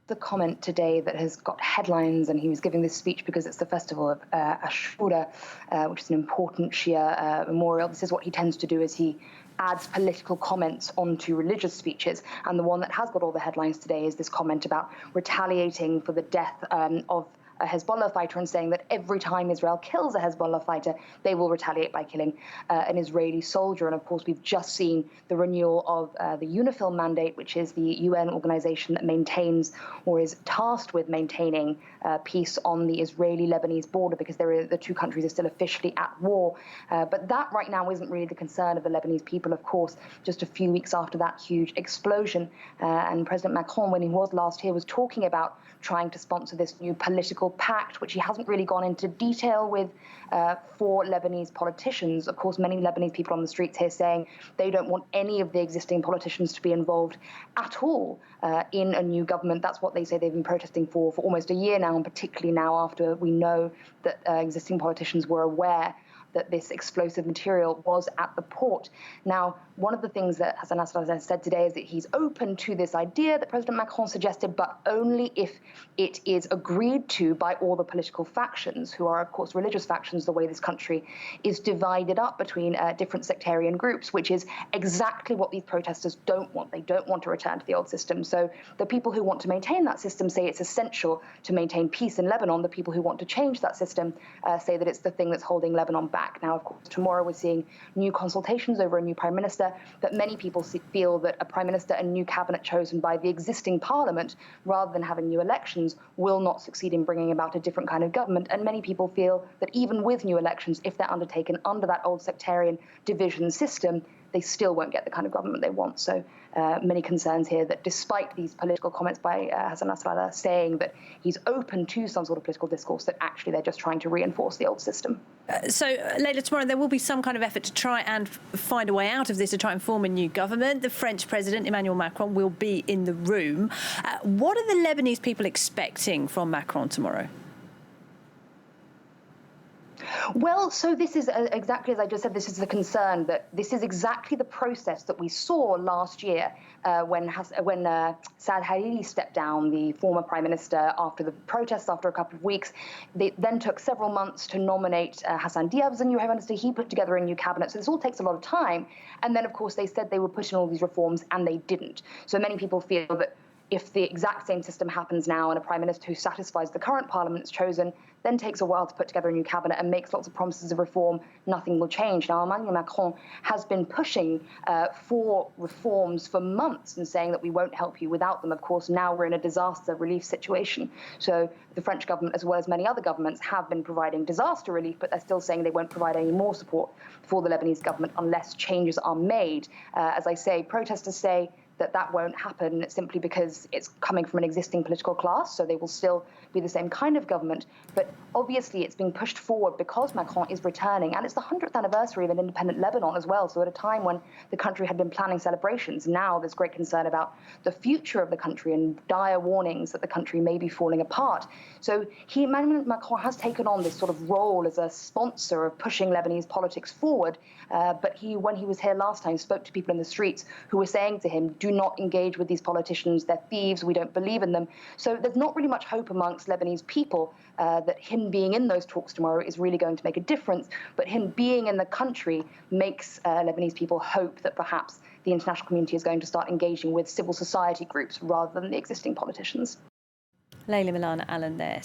The comment today that has got headlines, and he was giving this speech because it's the festival of Ashura, which is an important Shia memorial. This is what he tends to do, is he adds political comments onto religious speeches. And the one that has got all the headlines today is this comment about retaliating for the death of a Hezbollah fighter, and saying that every time Israel kills a Hezbollah fighter, they will retaliate by killing an Israeli soldier. And of course, we've just seen the renewal of the UNIFIL mandate, which is the UN organization that maintains, or is tasked with maintaining, peace on the Israeli-Lebanese border, because the two countries are still officially at war. But that right now isn't really the concern of the Lebanese people, of course. Just a few weeks after that huge explosion, and President Macron, when he was last here, was talking about trying to sponsor this new political pact, which he hasn't really gone into detail with, for Lebanese politicians. Of course, many Lebanese people on the streets here saying they don't want any of the existing politicians to be involved at all in a new government. That's what they say they've been protesting for almost a year now, and particularly now after we know that existing politicians were aware that this explosive material was at the port. Now, one of the things that Hassan Nasrallah said today is that he's open to this idea that President Macron suggested, but only if it is agreed to by all the political factions, who are, of course, religious factions, the way this country is divided up between different sectarian groups, which is exactly what these protesters don't want. They don't want to return to the old system. So the people who want to maintain that system say it's essential to maintain peace in Lebanon. The people who want to change that system say that it's the thing that's holding Lebanon back. Now, of course, tomorrow we're seeing new consultations over a new prime minister, but many people feel that a prime minister and new cabinet chosen by the existing parliament, rather than having new elections, will not succeed in bringing about a different kind of government. And many people feel that even with new elections, if they're undertaken under that old sectarian division system, they still won't get the kind of government they want. So many concerns here that despite these political comments by Hassan Nasrallah saying that he's open to some sort of political discourse, that actually they're just trying to reinforce the old system. So, later tomorrow, there will be some kind of effort to try and find a way out of this, to try and form a new government. The French President, Emmanuel Macron, will be in the room. What are the Lebanese people expecting from Macron tomorrow? Well, so this is exactly as I just said, this is the concern, that this is exactly the process that we saw last year when Saad Hariri stepped down, the former prime minister, after the protests, after a couple of weeks. They then took several months to nominate Hassan Diab as a new prime minister. He put together a new cabinet. So this all takes a lot of time. And then, of course, they said they would put in all these reforms, and they didn't. So many people feel that if the exact same system happens now and a prime minister who satisfies the current parliament is chosen, then takes a while to put together a new cabinet and makes lots of promises of reform, nothing will change. Now, Emmanuel Macron has been pushing for reforms for months and saying that we won't help you without them. Of course, now we're in a disaster relief situation. So the French government, as well as many other governments, have been providing disaster relief, but they're still saying they won't provide any more support for the Lebanese government unless changes are made. As I say, protesters say that won't happen simply because it's coming from an existing political class, so they will still be the same kind of government. But obviously it's being pushed forward because Macron is returning, and it's the 100th anniversary of an independent Lebanon as well. So at a time when the country had been planning celebrations, now there's great concern about the future of the country and dire warnings that the country may be falling apart. So Emmanuel Macron has taken on this sort of role as a sponsor of pushing Lebanese politics forward. But when he was here last time, spoke to people in the streets who were saying to him, do not engage with these politicians, they're thieves, we don't believe in them. So there's not really much hope amongst Lebanese people that him being in those talks tomorrow is really going to make a difference. But him being in the country makes Lebanese people hope that perhaps the international community is going to start engaging with civil society groups rather than the existing politicians. Leila Milana Allen there.